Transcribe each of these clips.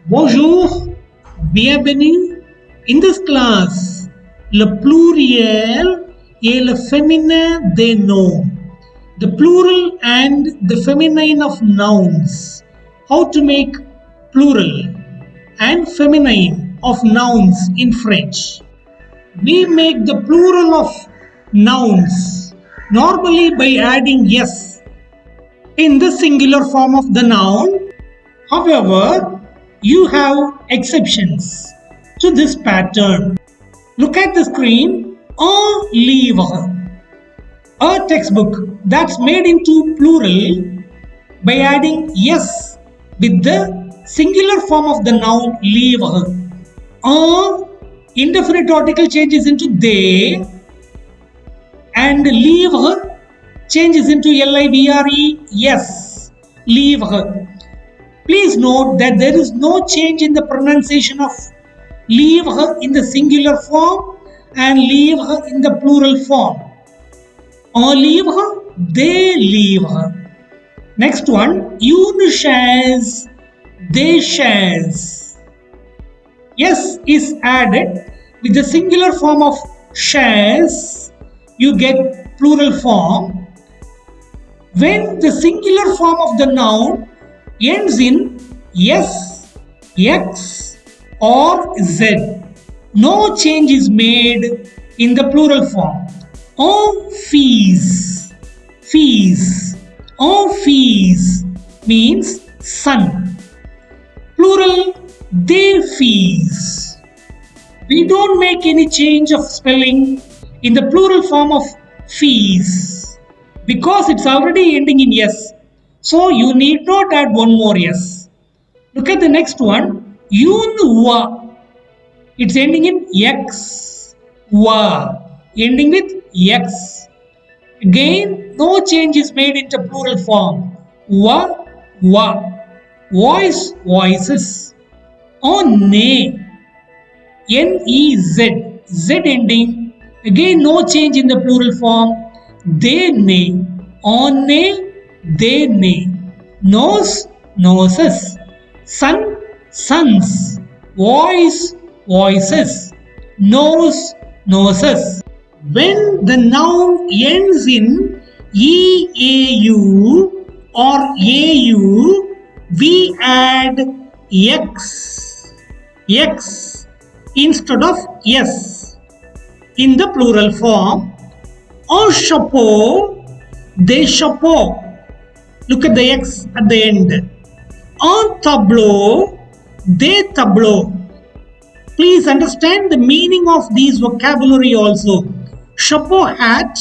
Bonjour, bienvenue. In this class, le pluriel et le féminin des noms. The plural and the feminine of nouns. How to make plural and feminine of nouns in French. We make the plural of nouns normally by adding s in the singular form of the noun. However, you have exceptions to this pattern. Look at the screen. Un livre, a textbook that's made into plural by adding s with the singular form of the noun livre. Un indefinite article changes into they and livre changes into livre. Yes, livre. Please note that there is no change in the pronunciation of livre in the singular form and livre in the plural form. Un livre, des livres. Next one, une chaise, des chaises. S is added with the singular form of chaise, you get plural form. When the singular form of the noun ends in s, x or z, no change is made in the plural form. En fils, fils. En fils means son. Plural, des fils. We don't make any change of spelling in the plural form of fils because it's already ending in s. So you need not add one more s. Look at the next one. Une wa. It's ending in x. Wa. Ending with x. Again, no change is made into plural form. Wa. Wa. Voice. Voices. On ne. N-E-Z. Z ending. Again, no change in the plural form. They ne. On ne. They ne. Nose. Noses. Son. Sons. Voice. Voices. Nose. Noses. When the noun ends in eau or au, we add x, x instead of s in the plural form. Un chapeau, des chapeaux. Look at the x at the end. Un tableau, des tableaux. Please understand the meaning of these vocabulary also. Chapeau hat,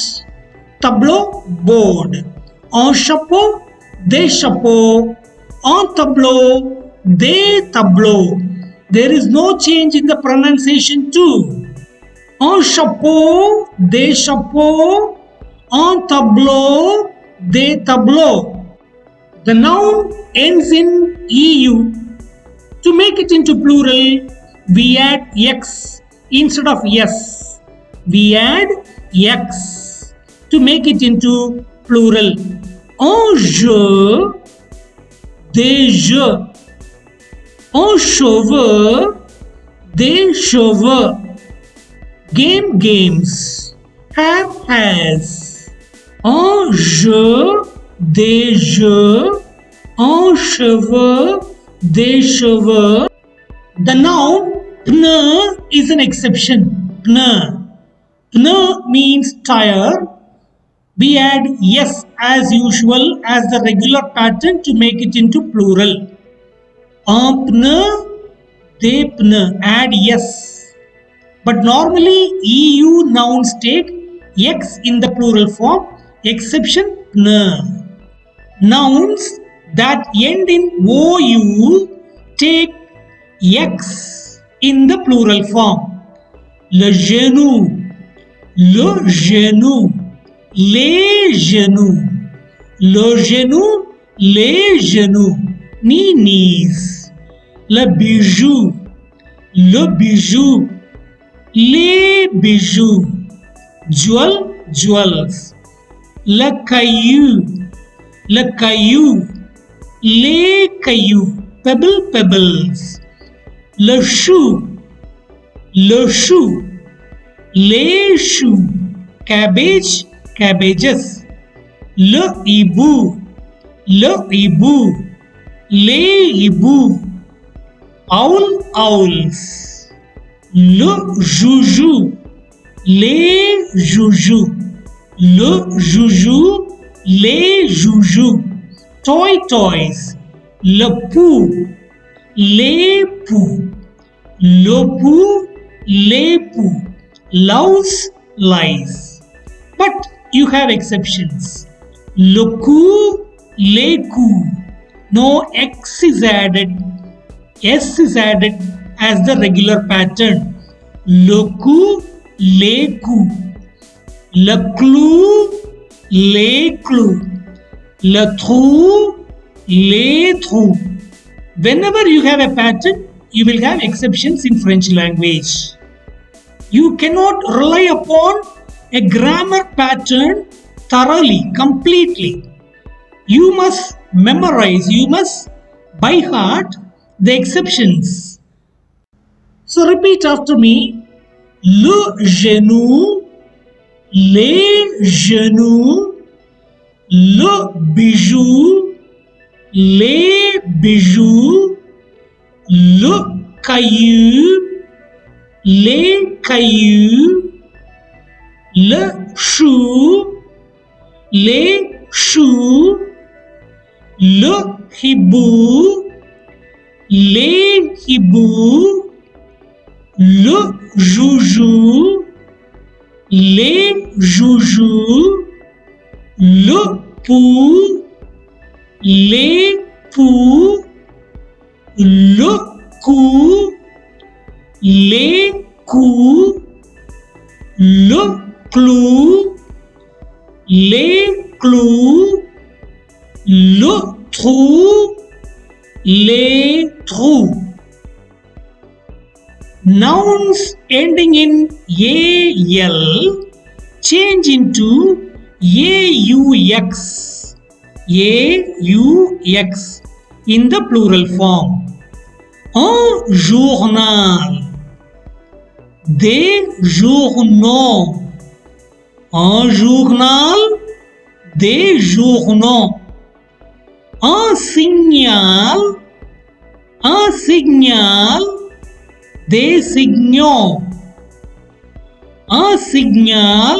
tableau board. Un chapeau, des chapeaux. Un tableau, des tableaux. There is no change in the pronunciation too. Un chapeau, des chapeaux. Un tableau, des tableaux. The noun ends in eu. To make it into plural, we add x instead of s. We add x to make it into plural. Un jeu, des jeux. Un cheveu, des cheveux. Game, games. Have, has. Un jeu, des jeux. Un cheveu, des cheveux. The noun pneu is an exception. Pneu. Pneu means tire. We add s as usual as the regular pattern to make it into plural. Un pneu, des pneus. Add s. But normally eu nouns take x in the plural form, exception pneu. Nouns that end in ou take x in the plural form. Le genou, le genou, les genoux, le genou, les genoux, knees. Le bijou, le bijou, les bijoux, jewel, jewels. Le caillou, les cailloux, pebble, pebbles. le chou, le chou, les choux, cabbage, cabbages, le hibou, les hiboux, owl, owls, le joujou, les joujous, le joujou, les joujous, toy, toys, le pou, les poux, le pou, les poux, loves, lies. But you have exceptions. Le coup, les coups. No X is added. S is added as the regular pattern. Le coup, les coups. Le clou, les clous. Le trou, les trous. Whenever you have a pattern, you will have exceptions in French language. You cannot rely upon a grammar pattern thoroughly, completely. You must memorize, you must by heart the exceptions. So repeat after me. Le genou, les genoux, le bijou, les bijoux, le caillou, les cailloux, le chou, les choux, le hibou, les hiboux, le joujou, les joujous, le pou, les poux, le cou, les coups, le clou, les clous, le trou, les trous. Nouns ending in AL change into AUX. AUX in the plural form. Un journal. Des journaux. Un journal. Des journaux. Un signal. Un signal. Des signaux. Un signal.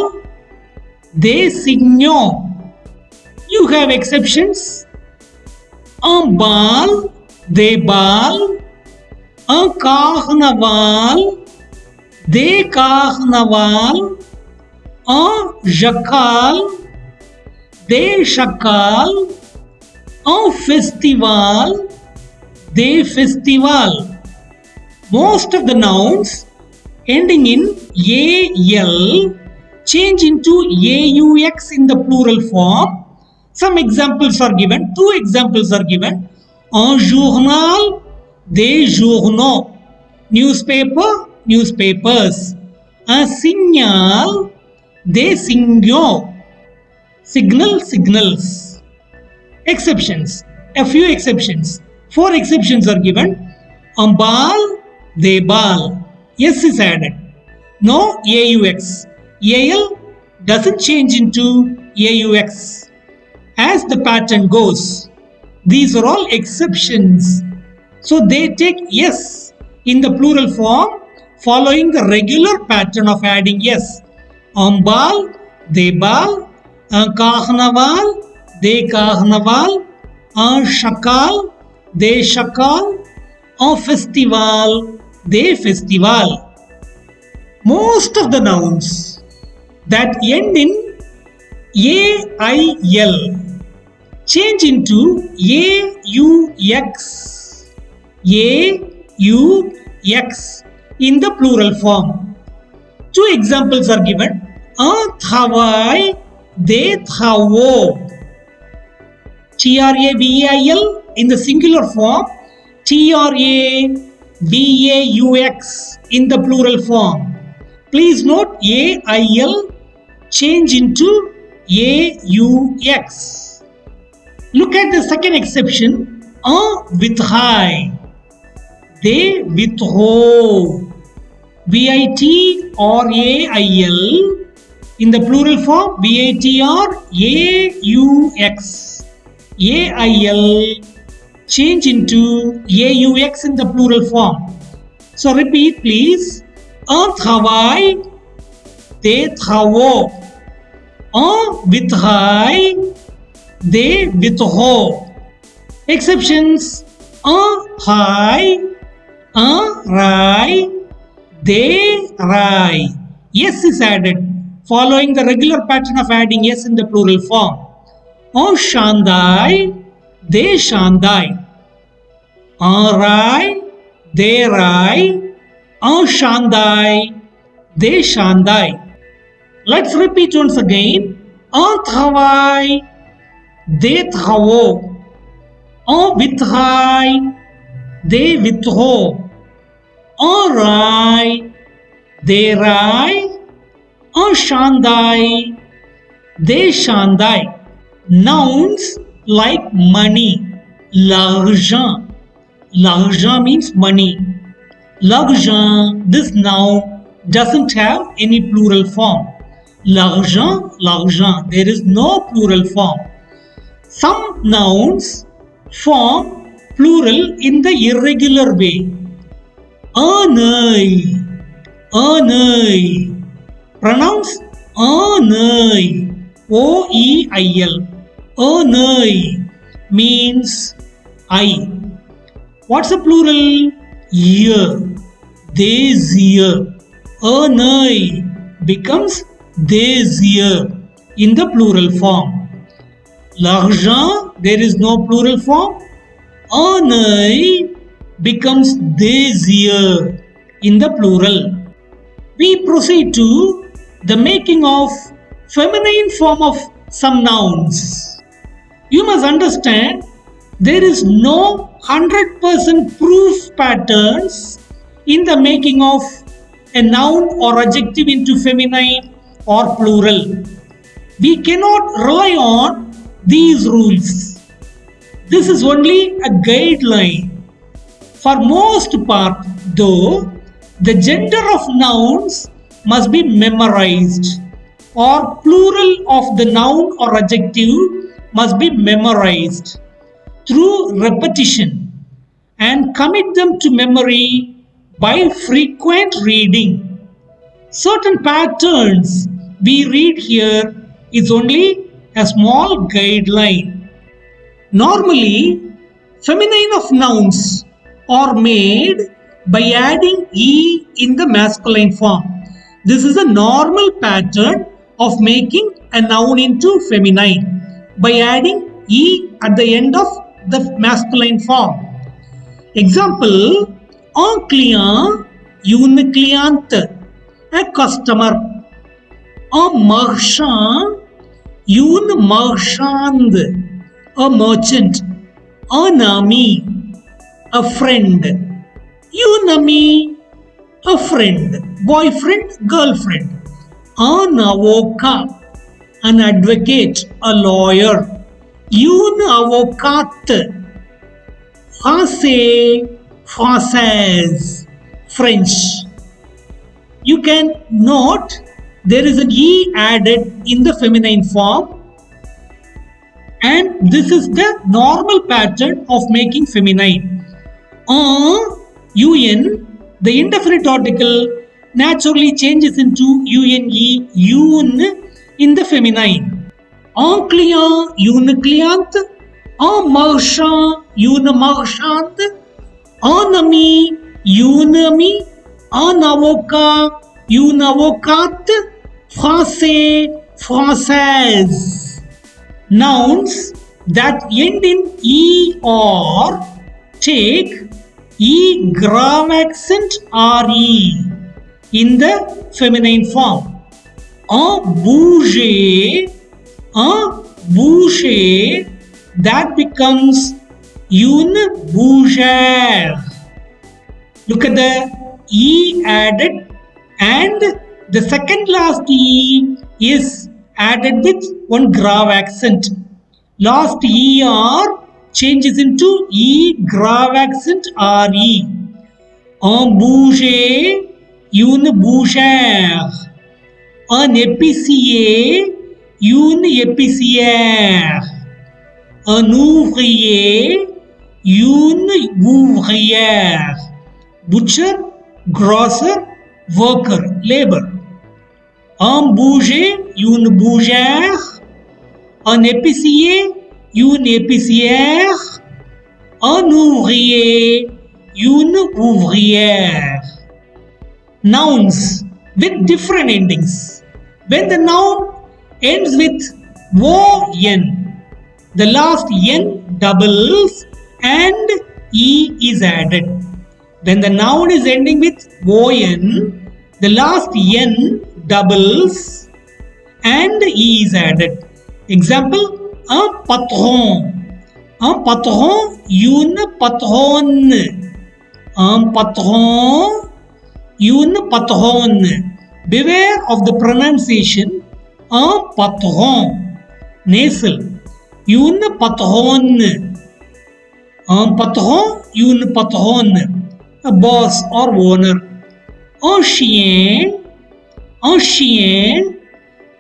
Des signaux. You have exceptions. Un bal. Des balles. Un carnaval. Des carnavals. Un jacal. Des chacals. Un festival. Des festivals. Most of the nouns ending in AL change into AUX in the plural form. Some examples are given. Two examples are given. Un journal, des journaux. Newspaper, newspapers. Un signal, des signaux. Signal, signals. Exceptions. A few exceptions. 4 exceptions are given. Un bal, des bal. S is added. No AUX. AL doesn't change into AUX as the pattern goes. These are all exceptions. So they take S in the plural form following the regular pattern of adding S. Un bal, des bal. Un carnaval, des carnaval. Un chacal, des chacal. Un festival, des festival. Most of the nouns that end in AIL change into AUX. AUX in the plural form. 2 examples are given. Un travail, des travaux. TRAVAIL in the singular form. TRAVAUX in the plural form. Please note AIL change into AUX. Look at the second exception. Un vitrail. They withhold. Vitrail. In the plural form, Vitraux. Ail change into aux in the plural form. So repeat please. Un travail, des travaux. Un vitrail, des vitraux. Exceptions. Un rail, un rail, des rails. S is added following the regular pattern of adding S in the plural form. Un chandail, des chandails. Un rail, des rails. Un chandail, des chandails. Let's repeat once again. Un travail, des travaux. Un vitrail, des vitraux. Un rail, des rails. Un chandail, des chandails. Nouns like money, l'argent. L'argent means money. L'argent, this noun doesn't have any plural form. L'argent, l'argent, there is no plural form. Some nouns form plural in the irregular way. Un œil, un œil. Pronounce un œil, O-E-I-L. Un œil means eye. What's the plural? Ear, des ear. Un œil becomes des ear in the plural form. L'argent, there is no plural form. Un œil becomes des ear in the plural. We proceed to the making of feminine form of some nouns. You must understand there is no 100% proof patterns in the making of a noun or adjective into feminine or plural. We cannot rely on these rules. This is only a guideline. For most part, though, the gender of nouns must be memorized, or plural of the noun or adjective must be memorized through repetition and commit them to memory by frequent reading. Certain patterns we read here is only a small guideline. Normally, feminine of nouns are made by adding E in the masculine form. This is a normal pattern of making a noun into feminine by adding E at the end of the masculine form. Example, un client, une cliente, a customer. Un marchand, une marchande, a merchant. Un ami, a friend. Une amie, a friend. Boyfriend, girlfriend. Un avocat, an advocate, a lawyer. Une avocate. Français, française, French. You can note there is an E added in the feminine form, and this is the normal pattern of making feminine. Un, the indefinite article naturally changes into une, une in the feminine. Un client, une cliente. Un marchand, une marchande. Un ami, une amie. Un avocat, une avocate. Français, française. Nouns that end in E or take E grave accent RE in the feminine form. Un bouger, that becomes une bougère. Look at the E added, and the second last E is added with one grave accent. Last ER changes into E grave accent RE. Un boucher, une bouchère. Un épicier, une épicière. Un ouvrier, une ouvrière. Butcher, grocer, worker, labor. Un boucher, une bougère. Un épicier, une épicière. Un ouvrier, une ouvrière. Nouns with different endings. When the noun ends with O-N, the last N doubles and E is added. When the noun is ending with O-N, the last N doubles and E is added. Example, un patron. Un patron, une patronne. Un patron, une patronne. Beware of the pronunciation. Un patron, nasal. Une patronne. Un patron, une patronne. A boss or owner. Un chien,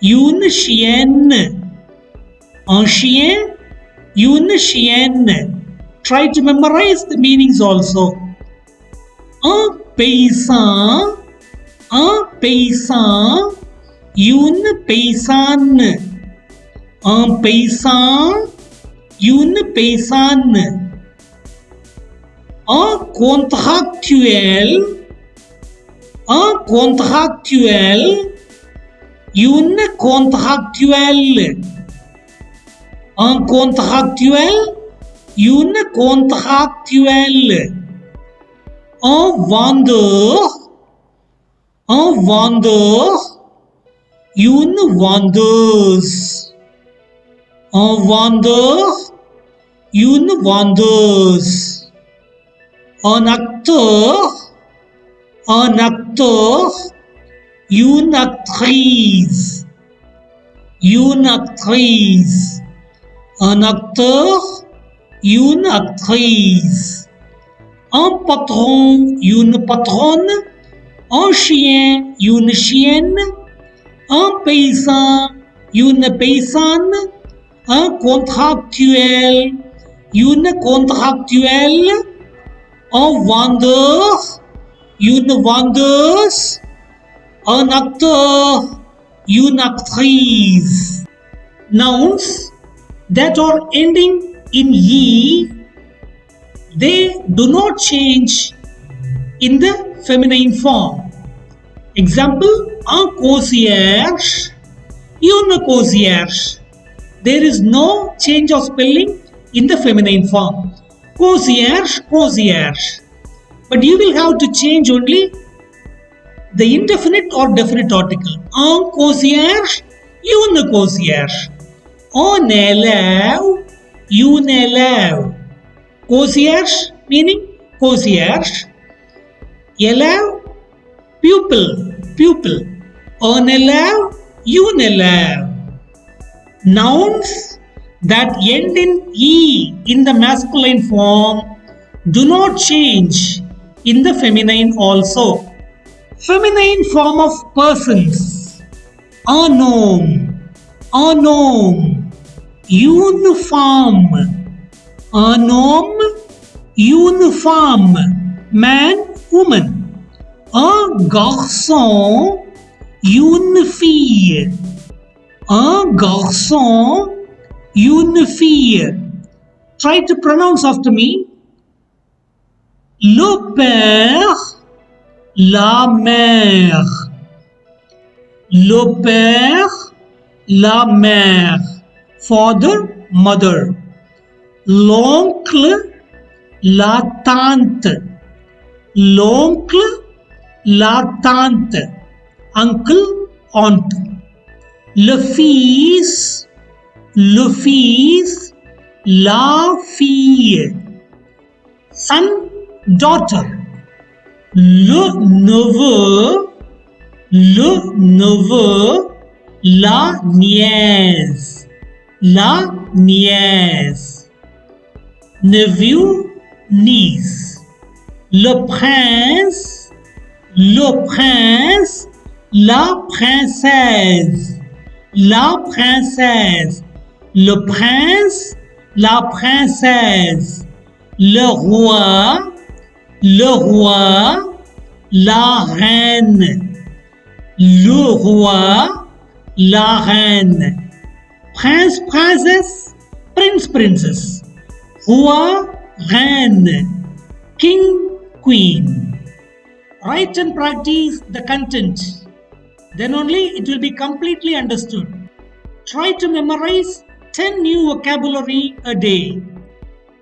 une chienne. Un chien, une chienne. Try to memorize the meanings also. Un paysan, une paysanne. Un paysan, une paysanne. Un contractuel, une contractuelle. Un contractuel, une contractuelle. Un vendeur, une vendeuse. Un vendeur, une vendeuse. Un acteur, une actrice. Une actrice. Un acteur, une actrice. Un patron, une patronne. Un chien, une chienne. Un paysan, une paysanne. Un contractuel, une contractuelle. Un vendeur, une vendeuse. Un acteur, une actrice. Nouns that are ending in ye, they do not change in the feminine form. Example, un concierge, une concierge. There is no change of spelling in the feminine form. Concierge, concierge. But you will have to change only the indefinite or definite article. Un concierge, une concierge. Un élève, une élève. Concierge meaning concierge. Élève, pupil. Un élève, une élève. Nouns that end in E in the masculine form do not change in the feminine also. Feminine form of persons. Un homme, une femme. Un homme, une femme. Man, woman. Un garçon, une fille. Un garçon, une fille. Try to pronounce after me. Le père, la mère. Le père, la mère. Father, mother. L'oncle, la tante. L'oncle, la tante. Uncle, aunt. Le fils, la fille. Son, daughter. Le neveu, la nièce. Nephew, niece. Le prince, le prince, la princesse, la princesse, le prince, la princesse, le roi, la reine, le roi, la reine, prince, princess, prince, princess, roi, reine, king, queen. Write and practice the content. Then only it will be completely understood. Try to memorize 10 new vocabulary a day.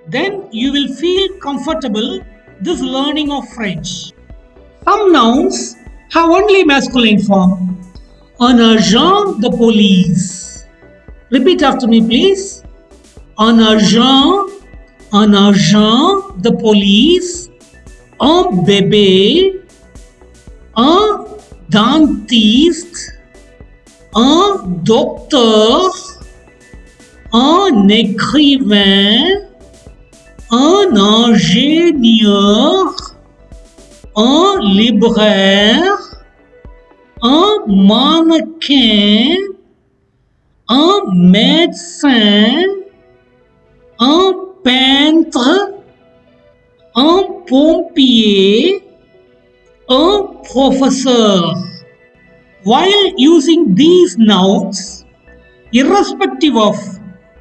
Then you will feel comfortable this learning of French. Some nouns have only masculine form. Un agent de police. Repeat after me, please. Un agent de police. Un bébé. Un dentiste. Un docteur. Un écrivain. Un ingénieur. Un libraire. Un mannequin. Un médecin. Un peintre. Un pompier. Un professeur. While using these nouns, irrespective of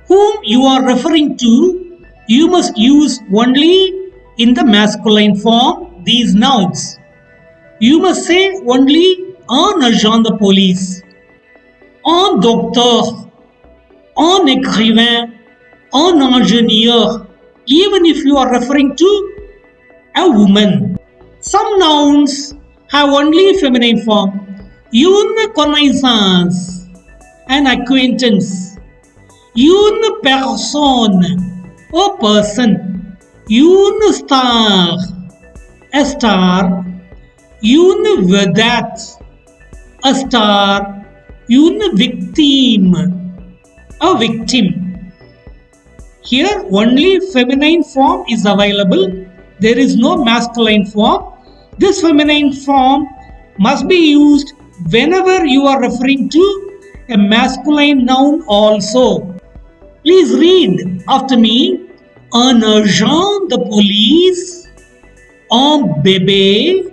whom you are referring to, you must use only in the masculine form these nouns. You must say only un agent de police, un docteur, un écrivain, un ingénieur, even if you are referring to a woman. Some nouns have only feminine form. Une connaissance, an acquaintance. Une personne, a person. Une star, a star. Une vedette, a star. Une victime, a victim. Here only feminine form is available. There is no masculine form. This feminine form must be used whenever you are referring to a masculine noun also. Please read after me. Un agent de police, un bébé,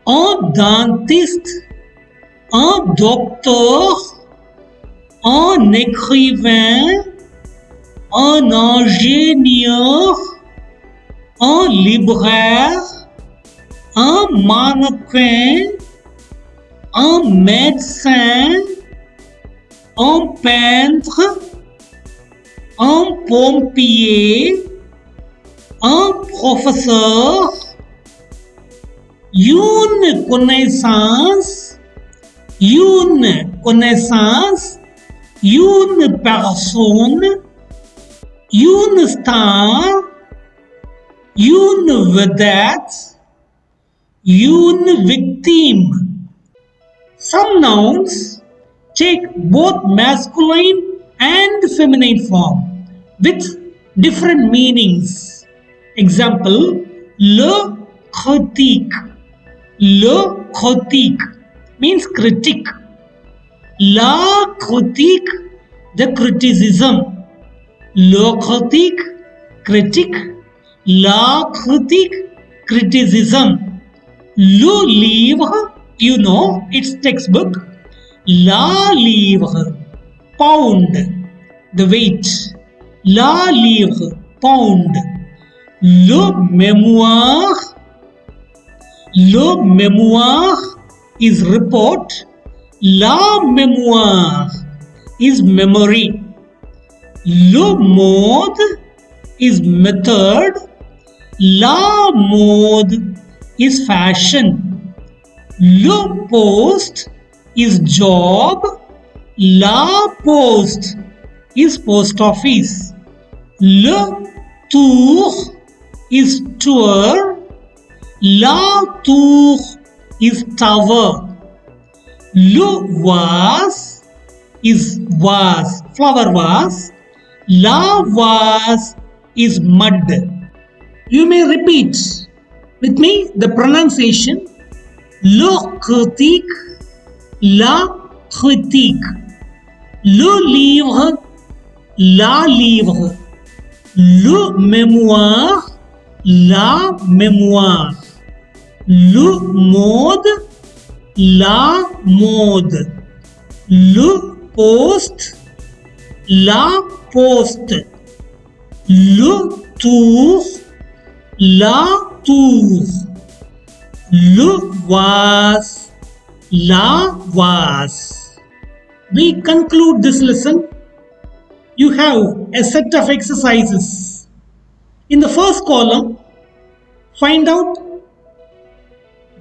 un dentiste, un docteur, un écrivain, un ingénieur, un libraire, un mannequin, un médecin, un peintre, un pompier, un professeur, une connaissance, une personne, une star, une vedette, une victime. Some nouns take both masculine and feminine form with different meanings. Example, le critique. Le critique means critic. La critique, the criticism. Le critique, critic. La critique, criticism. Le livre, you know, it's textbook. La livre, pound, the weight. La livre, pound. Le mémoire is report. La mémoire is memory. Le mode is method. La mode is fashion. Le poste is job. La poste is post office. Le tour is tour. La tour is tower. Le vase is vase, flower vase. La vase is mud. You may repeat With me, the pronunciation le critique, la critique, le livre, la livre, le mémoire, la mémoire, le mode, la mode, le poste, la poste, le tour, la tour, le vase, la vase. We conclude this lesson. You have a set of exercises. In the first column, find out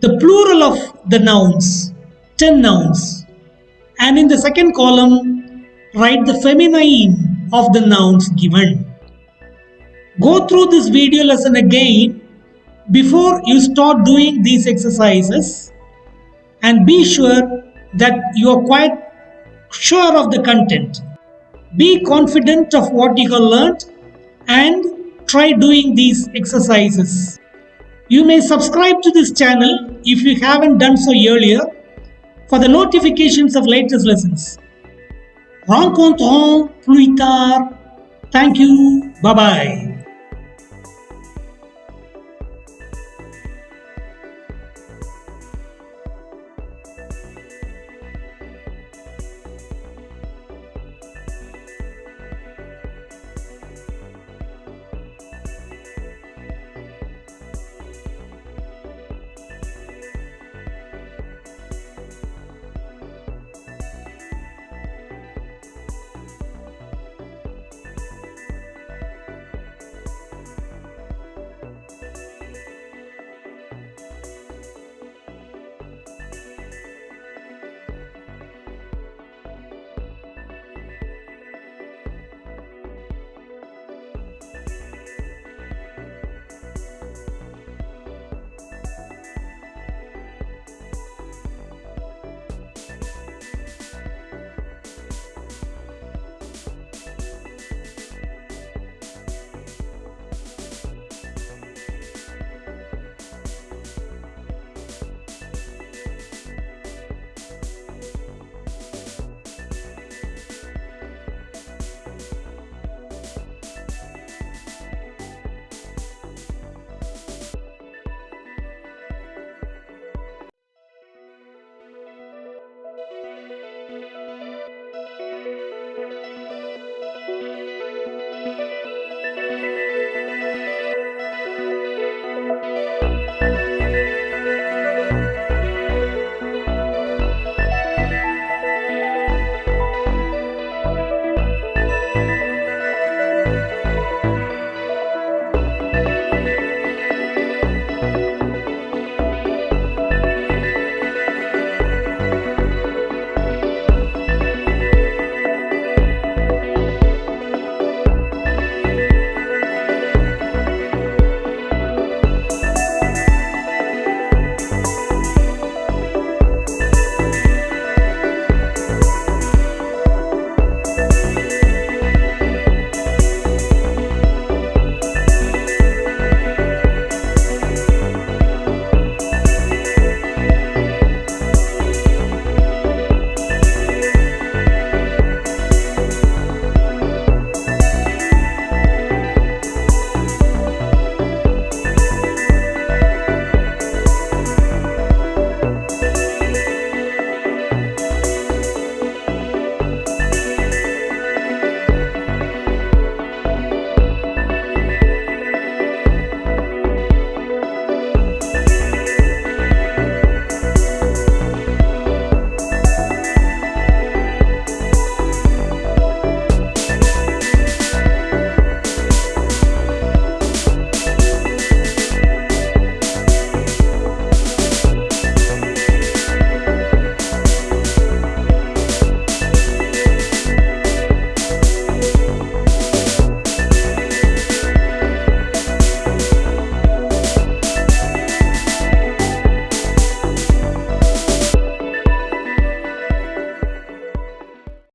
the plural of the nouns, 10 nouns. And in the second column, write the feminine of the nouns given. Go through this video lesson again before you start doing these exercises, and be sure that you are quite sure of the content. Be confident of what you have learned and try doing these exercises. You may subscribe to this channel if you haven't done so earlier for the notifications of latest lessons. Rencontrons plus tard. Thank you. Bye bye.